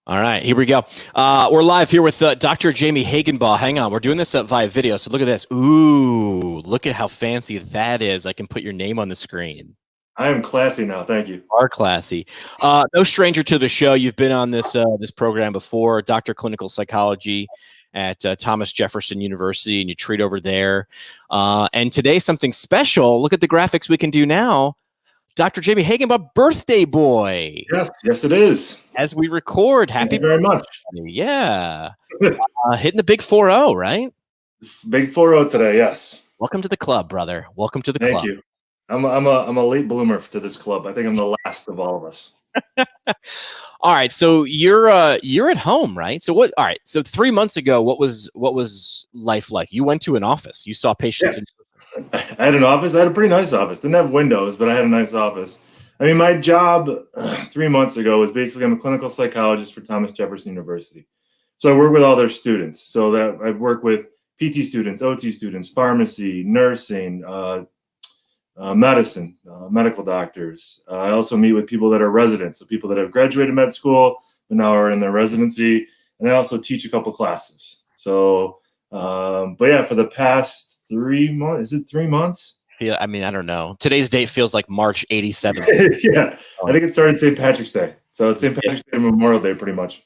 All right, here we go. We're live here with Dr. Jamie Hagenbaugh. Hang on, we're doing this via video, so look at this. Ooh, look at how fancy that is. I can put your name on the screen. I am classy now, thank you. You are classy. No stranger to the show. You've been on this this program before, Dr. Clinical Psychology at Thomas Jefferson University, and you treat over there. And today, something special. Look at the graphics we can do now. Dr. Jamie Hagenbaugh, birthday boy. Yes, it is. As we record, happy Thank you very much. Yeah. Hitting the big 4-0, right? Big 4-0 today, yes. Welcome to the club, brother. Welcome to the club. Thank you. I'm a late bloomer to this club. I think I'm the last of all of us. All right, so you're at home, right? So what? All right, so 3 months ago, what was life like? You went to an office. You saw patients. Yes. I had an office. I had a pretty nice office. Didn't have windows, but I had a nice office. I mean, my job 3 months ago was basically I'm a clinical psychologist for Thomas Jefferson University. So I work with all their students. So that I work with PT students, OT students, pharmacy, nursing, medicine, medical doctors. I also meet with people that are residents, so people that have graduated med school but now are in their residency. And I also teach a couple classes. So, but yeah, for the past 3 months, is it 3 months? Yeah, I mean, I don't know. Today's date feels like March '87. Yeah, I think it started St. Patrick's Day. So it's St. Patrick's Day and Memorial Day pretty much.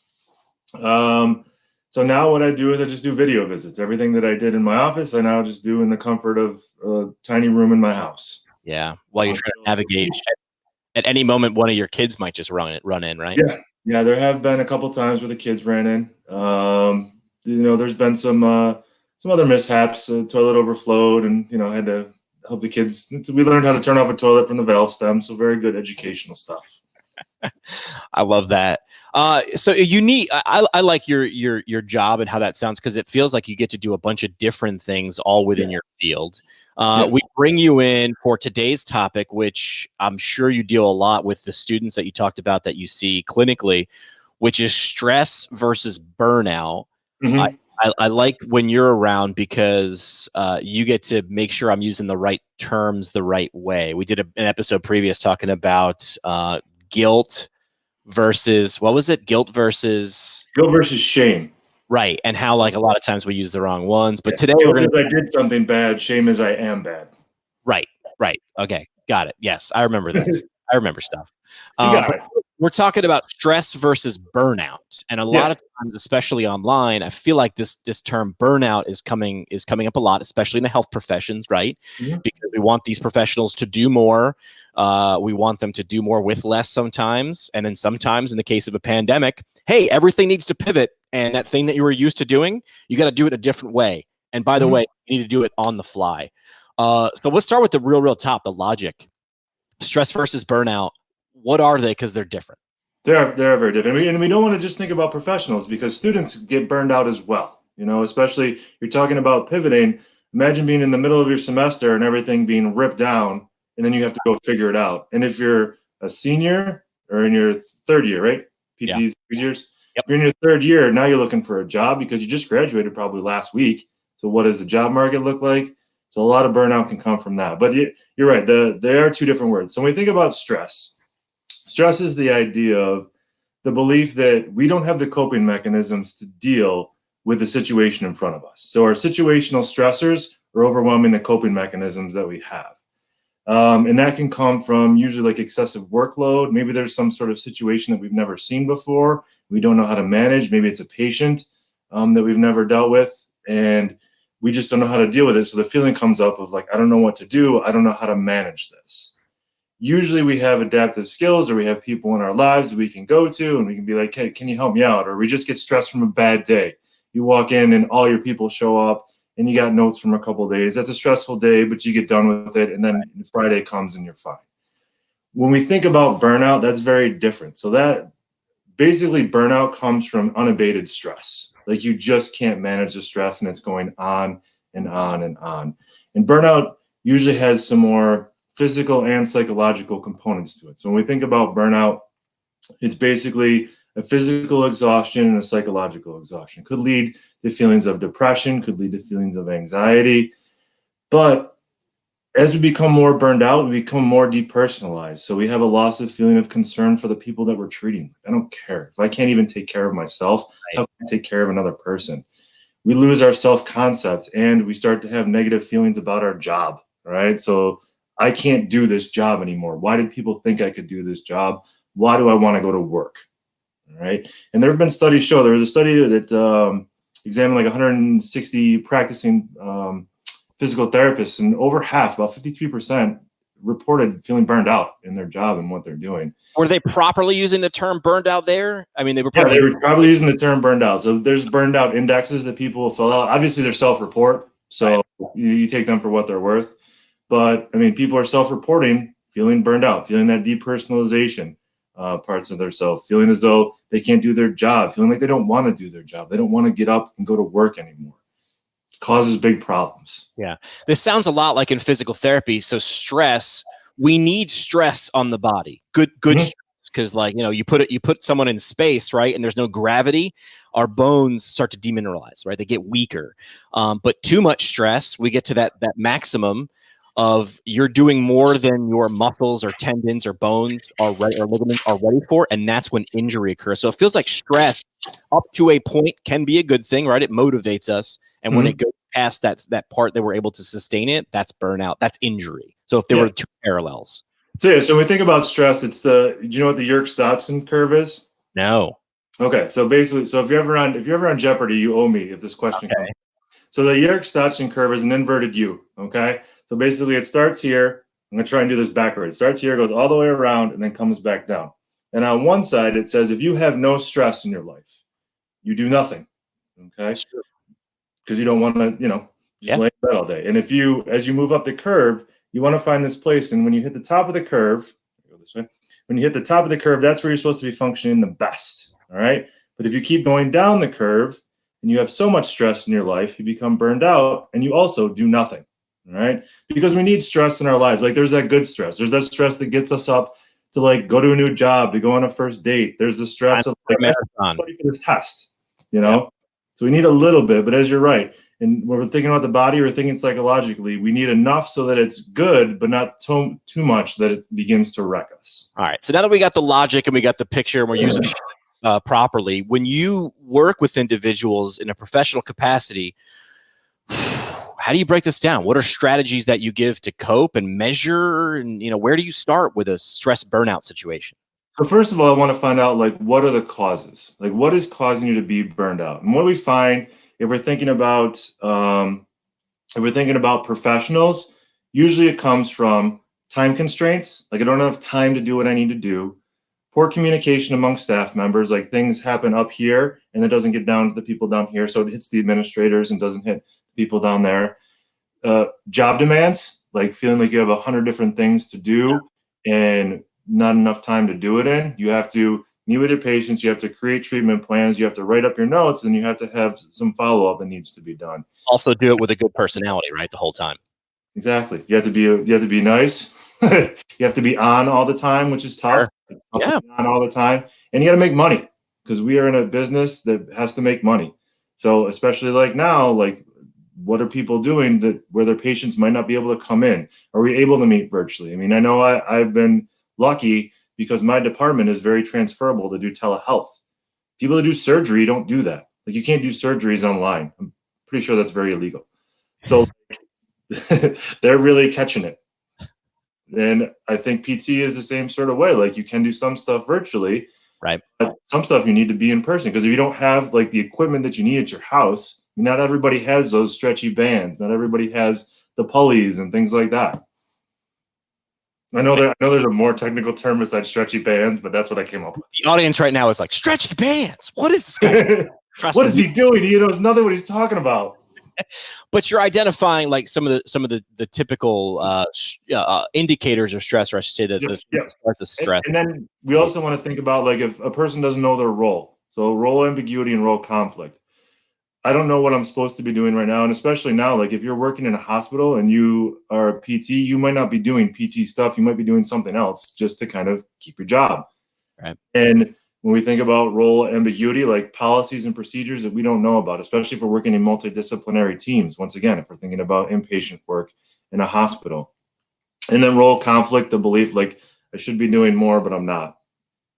So now what I do is I just do video visits. Everything that I did in my office, I now just do in the comfort of a tiny room in my house. Yeah, while you're trying to navigate. At any moment, one of your kids might just run in, right? Yeah. There have been a couple times where the kids ran in. There's been some other mishaps. The toilet overflowed, and I had to help the kids. We learned how to turn off a toilet from the valve stem. So very good educational stuff. I love that. So unique. I like your job and how that sounds, because it feels like you get to do a bunch of different things all within your field. We bring you in for today's topic, which I'm sure you deal a lot with the students that you talked about that you see clinically, which is stress versus burnout. Mm-hmm. I like when you're around because you get to make sure I'm using the right terms the right way. We did an episode previous talking about guilt versus, what was it? Guilt versus shame. Right. And how, like, a lot of times we use the wrong ones. But today guilt is I did something bad. Shame is I am bad. Right. Okay. Got it. Yes. I remember this. I remember stuff. We're talking about stress versus burnout. And a lot of times, especially online, I feel like this term burnout is coming up a lot, especially in the health professions, right? Mm-hmm. Because we want these professionals to do more. We want them to do more with less sometimes. And then sometimes, in the case of a pandemic, hey, everything needs to pivot. And that thing that you were used to doing, you got to do it a different way. And by the way, you need to do it on the fly. So let's start with the real top, the logic. Stress versus burnout. What are they? Because they're different. They're very different. And we don't want to just think about professionals, because students get burned out as well. Especially you're talking about pivoting. Imagine being in the middle of your semester and everything being ripped down, and then you have to go figure it out. And if you're a senior or in your third year, right? PT's 3 years. Yep. If you're in your third year, now you're looking for a job because you just graduated probably last week. So what does the job market look like? So a lot of burnout can come from that. But you're right. There are two different words. So when we think about stress is the idea of the belief that we don't have the coping mechanisms to deal with the situation in front of us. So our situational stressors are overwhelming the coping mechanisms that we have. And that can come from usually like excessive workload. Maybe there's some sort of situation that we've never seen before. We don't know how to manage. Maybe it's a patient that we've never dealt with, and we just don't know how to deal with it. So the feeling comes up of like, I don't know what to do. I don't know how to manage this. Usually we have adaptive skills, or we have people in our lives that we can go to and we can be like, hey, can you help me out? Or we just get stressed from a bad day. You walk in and all your people show up and you got notes from a couple of days. That's a stressful day, but you get done with it. And then Friday comes and you're fine. When we think about burnout, that's very different. So that basically burnout comes from unabated stress. Like you just can't manage the stress and it's going on and on and on. And burnout usually has some more physical and psychological components to it. So when we think about burnout, it's basically a physical exhaustion and a psychological exhaustion. Could lead to feelings of depression, could lead to feelings of anxiety. But As we become more burned out, we become more depersonalized. So we have a loss of feeling of concern for the people that we're treating. I don't care. If I can't even take care of myself, how can I take care of another person? We lose our self-concept and we start to have negative feelings about our job, right? So I can't do this job anymore. Why did people think I could do this job? Why do I want to go to work? All right. And there have been studies show, there was a study that examined like 160 practicing physical therapists, and over half, about 53%, reported feeling burned out in their job and what they're doing. Were they properly using the term burned out there? I mean, they were probably, they were probably using the term burned out. So there's burned out indexes that people fill out. Obviously, they're self-report, so you take them for what they're worth. But I mean, people are self-reporting, feeling burned out, feeling that depersonalization parts of themselves, feeling as though they can't do their job, feeling like they don't want to do their job. They don't want to get up and go to work anymore. Causes big problems. Yeah. This sounds a lot like in physical therapy. So stress, we need stress on the body. Good stress. Because like, you put someone in space, right? And there's no gravity, our bones start to demineralize, right? They get weaker. But too much stress, we get to that maximum of you're doing more than your muscles or tendons or bones or ligaments are ready for, and that's when injury occurs. So it feels like stress up to a point can be a good thing, right? It motivates us. And when it goes past that part that we're able to sustain it, that's burnout, that's injury. So if there were two parallels. So when we think about stress, it's do you know what the Yerkes-Dodson curve is? No. Okay, so basically, if you're ever on Jeopardy, you owe me if this question comes. So the Yerkes-Dodson curve is an inverted U. Okay, so basically it starts here. I'm gonna try and do this backwards. It starts here, goes all the way around, and then comes back down. And on one side, it says if you have no stress in your life, you do nothing. Okay, because you don't want to, just lay in bed all day. And as you move up the curve, you want to find this place. And when you hit the top of the curve, go this way. When you hit the top of the curve, that's where you're supposed to be functioning the best. All right. But if you keep going down the curve and you have so much stress in your life, you become burned out and you also do nothing. All right. Because we need stress in our lives. Like there's that good stress. There's that stress that gets us up to like go to a new job, to go on a first date. There's the stress of like, I'm studying for this test, So we need a little bit, but as you're right, and when we're thinking about the body, we're thinking psychologically, we need enough so that it's good, but not too much that it begins to wreck us. All right. So now that we got the logic and we got the picture and we're using it properly, when you work with individuals in a professional capacity, how do you break this down? What are strategies that you give to cope and measure? And, where do you start with a stress burnout situation? So first of all, I want to find out, like, what are the causes? Like, what is causing you to be burned out? And what we find, if we're thinking about professionals, usually it comes from time constraints. Like, I don't have time to do what I need to do. Poor communication among staff members. Like, things happen up here and it doesn't get down to the people down here. So it hits the administrators and doesn't hit people down there. Job demands, like feeling like you have 100 different things to do and not enough time to do it in. You have to meet with your patients. You have to create treatment plans. You have to write up your notes, and you have to have some follow-up that needs to be done. Also do it with a good personality, right? The whole time. Exactly. You have to be nice. You have to be on all the time, which is tough. Sure. It's tough to be on all the time. And you got to make money because we are in a business that has to make money. So especially like now, like what are people doing where their patients might not be able to come in? Are we able to meet virtually? I mean, I know I've been lucky because my department is very transferable to do telehealth. People that do surgery don't do that. Like you can't do surgeries online. I'm pretty sure that's very illegal. So they're really catching it. And I think PT is the same sort of way. Like you can do some stuff virtually, right? But some stuff you need to be in person because if you don't have like the equipment that you need at your house, not everybody has those stretchy bands. Not everybody has the pulleys and things like that. I know there's a more technical term besides stretchy bands, but that's what I came up with. The audience right now is like, stretchy bands. What is this guy? What is he doing? He knows nothing what he's talking about. But you're identifying like some of the typical indicators of stress, or I should say the stress. And then we also want to think about like if a person doesn't know their role. So role ambiguity and role conflict. I don't know what I'm supposed to be doing right now. And especially now, like if you're working in a hospital and you are a PT, you might not be doing PT stuff. You might be doing something else just to kind of keep your job. Right. And when we think about role ambiguity, like policies and procedures that we don't know about, especially if we're working in multidisciplinary teams. Once again, if we're thinking about inpatient work in a hospital, And then role conflict, the belief like I should be doing more, but I'm not.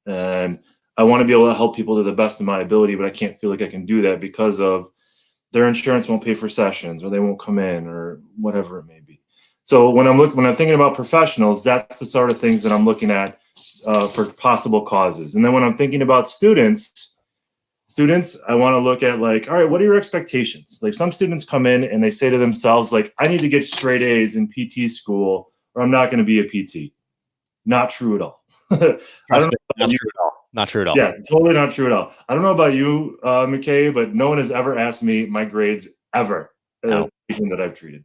And I want to be able to help people to the best of my ability, but I can't feel like I can do that because of their insurance won't pay for sessions, or they won't come in, or whatever it may be. So when I'm thinking about professionals, that's the sort of things that I'm looking at for possible causes. And then when I'm thinking about students, I want to look at like, all right, what are your expectations? Like some students come in and they say to themselves, like, I need to get straight A's in PT school, or I'm not going to be a PT. Not true at all. I don't know not true at all. Not true at all. Yeah, totally not true at all. I don't know about you, McKay, but no one has ever asked me my grades ever No. that I've treated.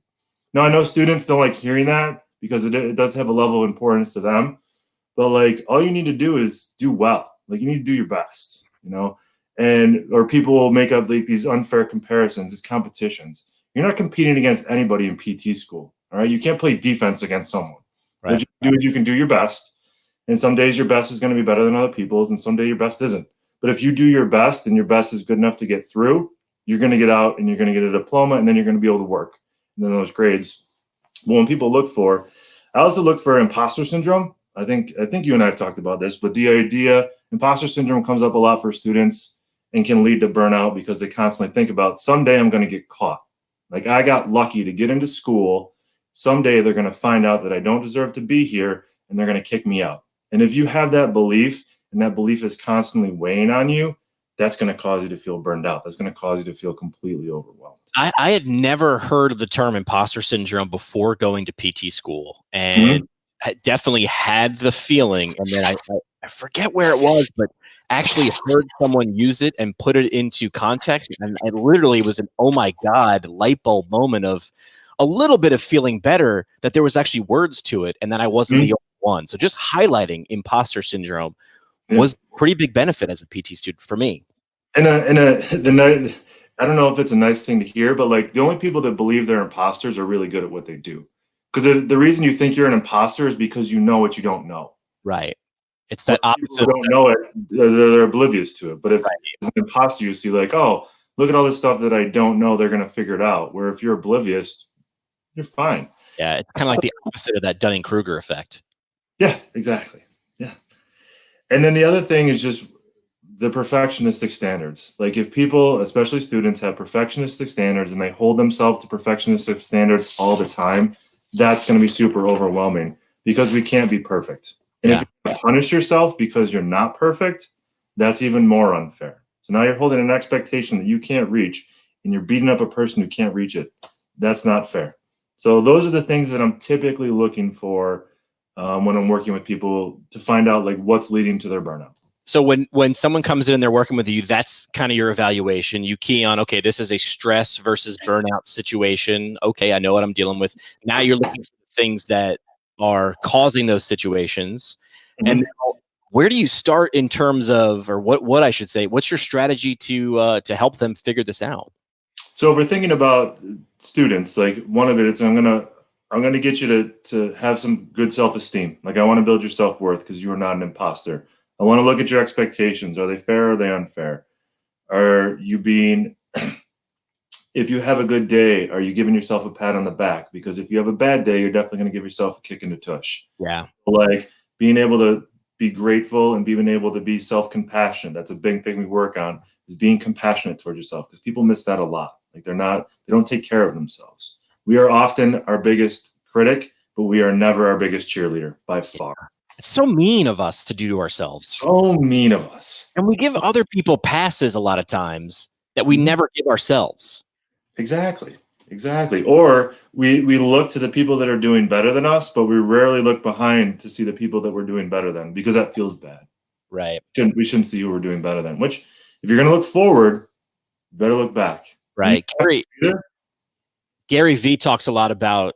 Now, I know students don't like hearing that because it does have a level of importance to them, but like all you need to do is do well. Like you need to do your best, or people will make up like these unfair comparisons, these competitions. You're not competing against anybody in PT school, all right? You can't play defense against someone. Right. What you can do is you can do your best. And some days your best is going to be better than other people's, and some day your best isn't. But if you do your best and your best is good enough to get through, you're going to get out and you're going to get a diploma, and then you're going to be able to work. And then those grades. Well, when people I also look for imposter syndrome. I think you and I have talked about this, but the idea imposter syndrome comes up a lot for students and can lead to burnout because they constantly think about someday I'm going to get caught. Like I got lucky to get into school. Someday they're going to find out that I don't deserve to be here and they're going to kick me out. And if you have that belief and that belief is constantly weighing on you, that's going to cause you to feel burned out. That's going to cause you to feel completely overwhelmed. I had never heard of the term imposter syndrome before going to PT school, and I definitely had the feeling. And then I forget where it was, but actually heard someone use it and put it into context. And it literally was an, oh my God, light bulb moment of a little bit of feeling better that there was actually words to it and that I wasn't the only one. So just highlighting imposter syndrome was a pretty big benefit as a PT student for me. I don't know if it's a nice thing to hear, but like the only people that believe they're imposters are really good at what they do. Because the reason you think you're an imposter is because you know what you don't know. Right. It's that opposite. People don't know it; they're oblivious to it. But if as an imposter, you see like, oh, look at all this stuff that I don't know. They're going to figure it out. Where if you're oblivious, you're fine. Yeah, it's kind of like the opposite of that Dunning-Kruger effect. Yeah, exactly. Yeah. And then the other thing is just the perfectionistic standards. Like if people, especially students, have perfectionistic standards and they hold themselves to perfectionistic standards all the time, that's going to be super overwhelming because we can't be perfect. And if you punish yourself because you're not perfect, that's even more unfair. So now you're holding an expectation that you can't reach and you're beating up a person who can't reach it. That's not fair. So those are the things that I'm typically looking for when I'm working with people to find out like what's leading to their burnout. So when someone comes in and they're working with you, that's kind of your evaluation. You key on, okay, this is a stress versus burnout situation. Okay, I know what I'm dealing with. Now you're looking for things that are causing those situations. And where do you start in terms of, or what I should say, what's your strategy to help them figure this out? So if we're thinking about students, like one of it is I'm gonna get you to have some good self-esteem. Like I want to build your self-worth because you are not an imposter. I want to look at your expectations. Are they fair or are they unfair? Are you being, if you have a good day, are you giving yourself a pat on the back? Because if you have a bad day, you're definitely going to give yourself a kick in the tush. Yeah. Like being able to be grateful and being able to be self-compassionate. That's a big thing we work on, is being compassionate towards yourself, because people miss that a lot. Like they don't take care of themselves. We are often our biggest critic, but we are never our biggest cheerleader by far. It's so mean of us to do to ourselves. So mean of us. And we give other people passes a lot of times that we never give ourselves. Exactly. Or we look to the people that are doing better than us, but we rarely look behind to see the people that we're doing better than, because that feels bad. Right. We shouldn't see who we're doing better than, which if you're going to look forward, you better look back. Right. Gary Vee talks a lot about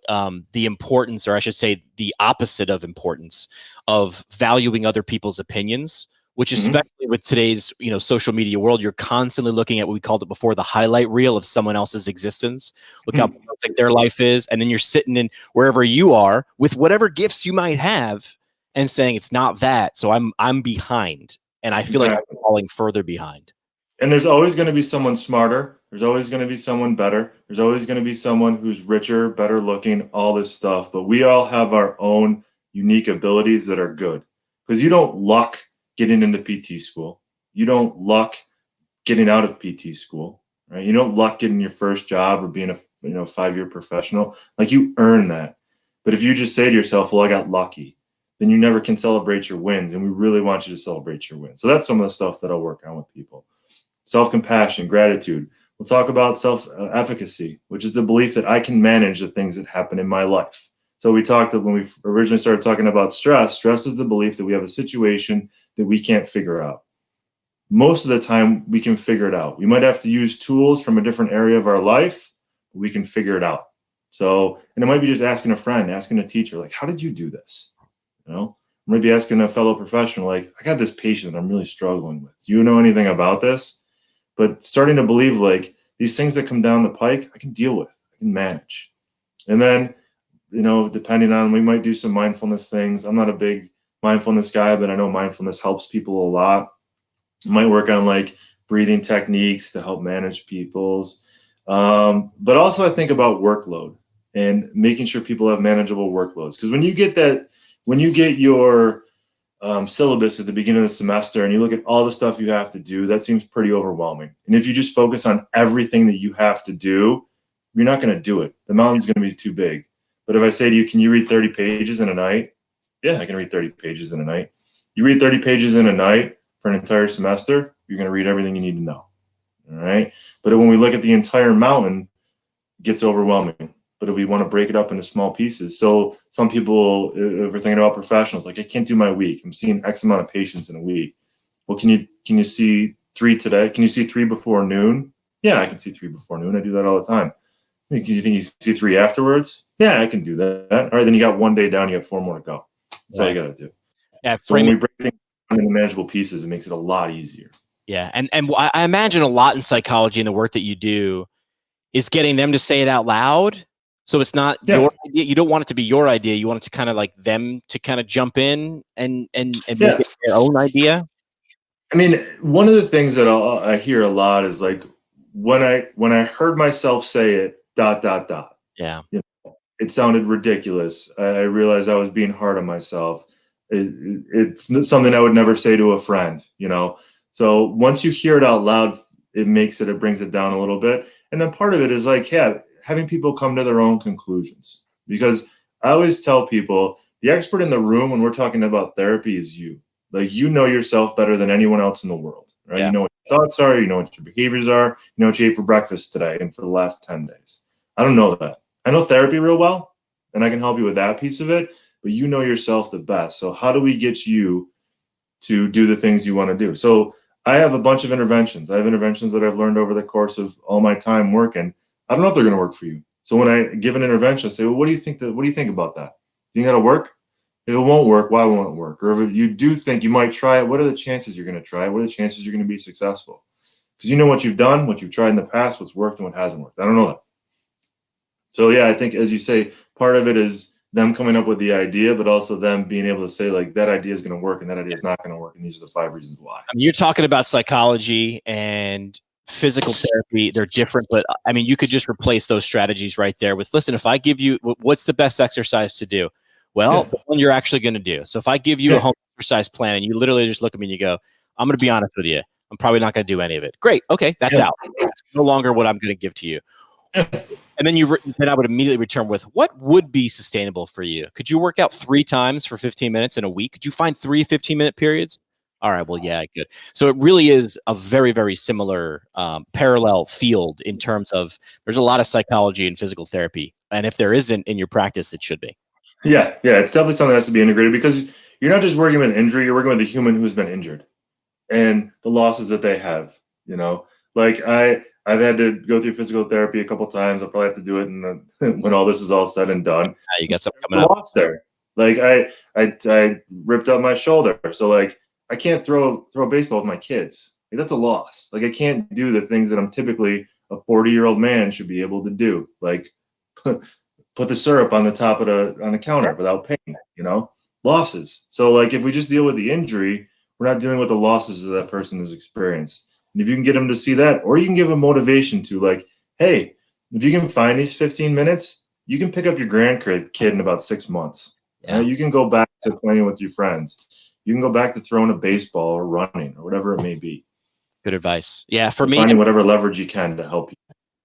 the importance, or I should say the opposite of importance, of valuing other people's opinions, which especially with today's social media world, you're constantly looking at what we called it before, the highlight reel of someone else's existence. Look how perfect their life is. And then you're sitting in wherever you are with whatever gifts you might have and saying it's not that. So I'm behind. And I feel like I'm falling further behind. And there's always going to be someone smarter. There's always going to be someone better. There's always going to be someone who's richer, better looking, all this stuff. But we all have our own unique abilities that are good. Because you don't luck getting into PT school. You don't luck getting out of PT school, right? You don't luck getting your first job or being a 5-year professional. Like, you earn that. But if you just say to yourself, well, I got lucky, then you never can celebrate your wins. And we really want you to celebrate your wins. So that's some of the stuff that I'll work on with people. Self-compassion, gratitude. We'll talk about self-efficacy, which is the belief that I can manage the things that happen in my life. So we talked when we originally started talking about stress. Stress is the belief that we have a situation that we can't figure out. Most of the time, we can figure it out. We might have to use tools from a different area of our life, but we can figure it out. So, and it might be just asking a friend, asking a teacher, like, how did you do this? You know, maybe asking a fellow professional, like, I got this patient I'm really struggling with. Do you know anything about this? But starting to believe, like, these things that come down the pike, I can deal with, I can manage. And then, depending on, we might do some mindfulness things. I'm not a big mindfulness guy, but I know mindfulness helps people a lot. I might work on like breathing techniques to help manage people's. But also I think about workload and making sure people have manageable workloads. Because when you get your syllabus at the beginning of the semester and you look at all the stuff you have to do, that seems pretty overwhelming. And if you just focus on everything that you have to do, you're not going to do it. The mountain's going to be too big. But if I say to you, can you read 30 pages in a night? Yeah, I can read 30 pages in a night. You read 30 pages in a night for an entire semester, you're going to read everything you need to know. All right. But when we look at the entire mountain, it gets overwhelming. But if we want to break it up into small pieces, so some people, if we're thinking about professionals, like, I can't do my week. I'm seeing X amount of patients in a week. Well, can you see 3 today? Can you see 3 before noon? Yeah, I can see 3 before noon. I do that all the time. Do you think you see 3 afterwards? Yeah, I can do that. All right, then you got 1 day down. You have 4 more to go. That's all you got to do. Yeah, so when we break things down into manageable pieces, it makes it a lot easier. Yeah, and I imagine a lot in psychology and the work that you do is getting them to say it out loud. So it's not your idea. You don't want it to be your idea. You want it to kind of like them to kind of jump in and make it their own idea. I mean, one of the things that I hear a lot is like, when I heard myself say it, ... Yeah. It sounded ridiculous. I realized I was being hard on myself. It's something I would never say to a friend, So once you hear it out loud, it brings it down a little bit. And then part of it is like, having people come to their own conclusions. Because I always tell people, the expert in the room when we're talking about therapy is you. Like, you know yourself better than anyone else in the world, right? Yeah. You know what your thoughts are, you know what your behaviors are, you know what you ate for breakfast today and for the last 10 days. I don't know that. I know therapy real well, and I can help you with that piece of it, but you know yourself the best. So how do we get you to do the things you want to do? So I have a bunch of interventions. I have interventions that I've learned over the course of all my time working. I don't know if they're going to work for you. So when I give an intervention, I say, well, what do you think about that? Do you think that'll work? If it won't work, why won't it work? Or if you do think you might try it, what are the chances you're going to try it? What are the chances you're going to be successful? Because you know what you've done, what you've tried in the past, what's worked and what hasn't worked. I don't know that. So yeah, I think, as you say, part of it is them coming up with the idea, but also them being able to say, like, that idea is going to work and that idea is not going to work. And these are the 5 reasons why. I mean, you're talking about psychology and physical therapy. They're different, but I mean, you could just replace those strategies right there with, listen, if I give you, what's the best exercise to do? Well, the one you're actually going to do. So if I give you a home exercise plan and you literally just look at me and you go, I'm going to be honest with you, I'm probably not going to do any of it. Great. Okay. That's out. That's no longer what I'm going to give to you. And then I would immediately return with, what would be sustainable for you? Could you work out 3 times for 15 minutes in a week? Could you find 3 15-minute periods? All right. Well, yeah, I could. So it really is a very, very similar parallel field in terms of, there's a lot of psychology and physical therapy. And if there isn't in your practice, it should be. Yeah. It's definitely something that has to be integrated, because you're not just working with an injury, you're working with a human who's been injured and the losses that they have, Like, I've had to go through physical therapy a couple times. I'll probably have to do it when all this is all said and done. You got something coming up there. Like, I ripped up my shoulder. So, like, I can't throw a baseball with my kids. Like, that's a loss. Like, I can't do the things that I'm typically a 40-year-old man should be able to do. Like, put the syrup on the top of on the counter without pain, losses. So, like, if we just deal with the injury, we're not dealing with the losses that person has experienced. And if you can get them to see that, or you can give them motivation to like, hey, if you can find these 15 minutes, you can pick up your grandkid in about 6 months. Yeah. You can go back to playing with your friends. You can go back to throwing a baseball or running or whatever it may be. Good advice. Yeah, for me, finding whatever leverage you can to help you.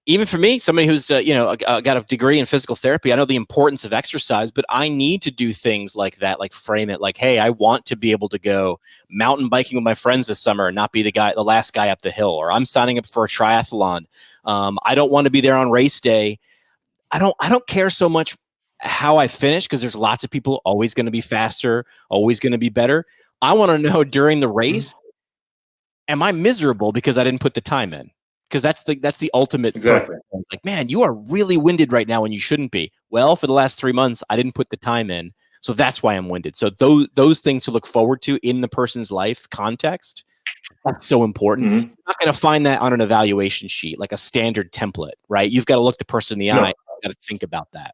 Even for me, somebody who's got a degree in physical therapy, I know the importance of exercise, but I need to do things like that, like frame it like, hey, I want to be able to go mountain biking with my friends this summer and not be the last guy up the hill, or I'm signing up for a triathlon. I don't want to be there on race day. I don't care so much how I finish, because there's lots of people always going to be faster, always going to be better. I want to know during the race, am I miserable because I didn't put the time in? Because that's the ultimate. Exactly. Like, man, you are really winded right now when you shouldn't be. Well, for the last 3 months, I didn't put the time in, so that's why I'm winded. So those things to look forward to in the person's life context, that's so important. Mm-hmm. You're not going to find that on an evaluation sheet, like a standard template, right? You've got to look the person in the eye. You've got to think about that.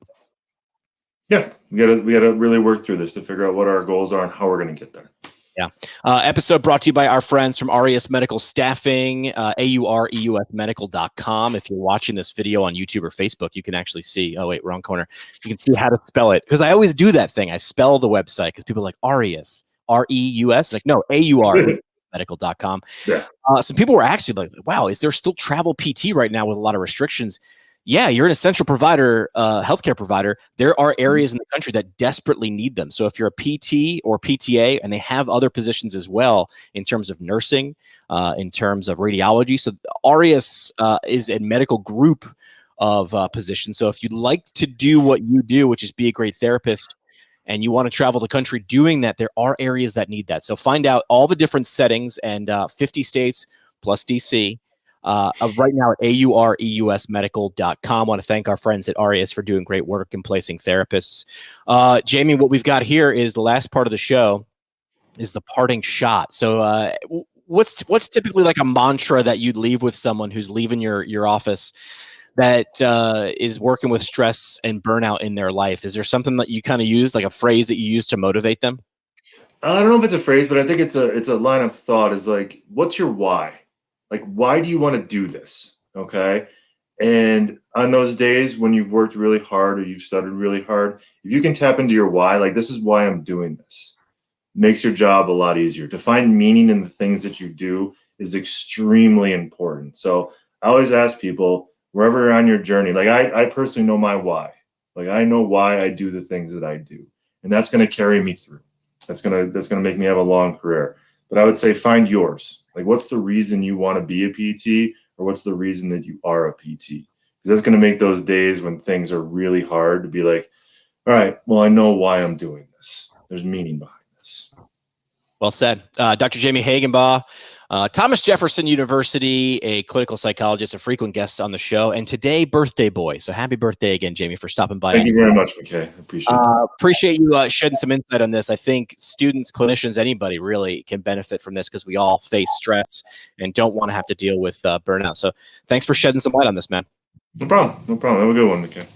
Yeah, we gotta really work through this to figure out what our goals are and how we're going to get there. Yeah. Episode brought to you by our friends from Aureus Medical Staffing, aureusmedical.com. If you're watching this video on YouTube or Facebook, you can actually see, oh, wait, wrong corner. You can see how to spell it. Because I always do that thing. I spell the website because people are like, Aureus, R-E-U-S. Like, no, aureusmedical.com. Yeah. Some people were actually like, wow, is there still travel PT right now with a lot of restrictions? Yeah, you're an essential provider, healthcare provider. There are areas in the country that desperately need them. So if you're a PT or PTA, and they have other positions as well in terms of nursing, in terms of radiology. So Aureus is a medical group of positions. So if you'd like to do what you do, which is be a great therapist, and you want to travel the country doing that, there are areas that need that. So find out all the different settings, and 50 states plus DC. Right now at aureusmedical.com. I want to thank our friends at Aureus for doing great work in placing therapists. Jamie, what we've got here is the last part of the show is the parting shot. So what's typically like a mantra that you'd leave with someone who's leaving your office that is working with stress and burnout in their life? Is there something that you kind of use, like a phrase that you use to motivate them? I don't know if it's a phrase, but I think it's a line of thought, is like, what's your why? Like, why do you want to do this? Okay. And on those days when you've worked really hard or you've studied really hard, if you can tap into your why, like, this is why I'm doing this, makes your job a lot easier. To find meaning in the things that you do is extremely important. So I always ask people, wherever you're on your journey, like I personally know my why. Like, I know why I do the things that I do, and that's going to carry me through. That's going to make me have a long career. But I would say find yours. Like, what's the reason you want to be a PT, or what's the reason that you are a PT? Because that's going to make those days when things are really hard to be like, all right, well, I know why I'm doing this. There's meaning behind this. Well said. Dr. Jamie Hagenbaugh, Thomas Jefferson University, a clinical psychologist, a frequent guest on the show, and today, birthday boy. So happy birthday again, Jamie, for stopping by. Thank you very much, McKay. Appreciate you shedding some insight on this. I think students, clinicians, anybody really can benefit from this, because we all face stress and don't want to have to deal with burnout. So thanks for shedding some light on this, man. No problem. Have a good one, McKay.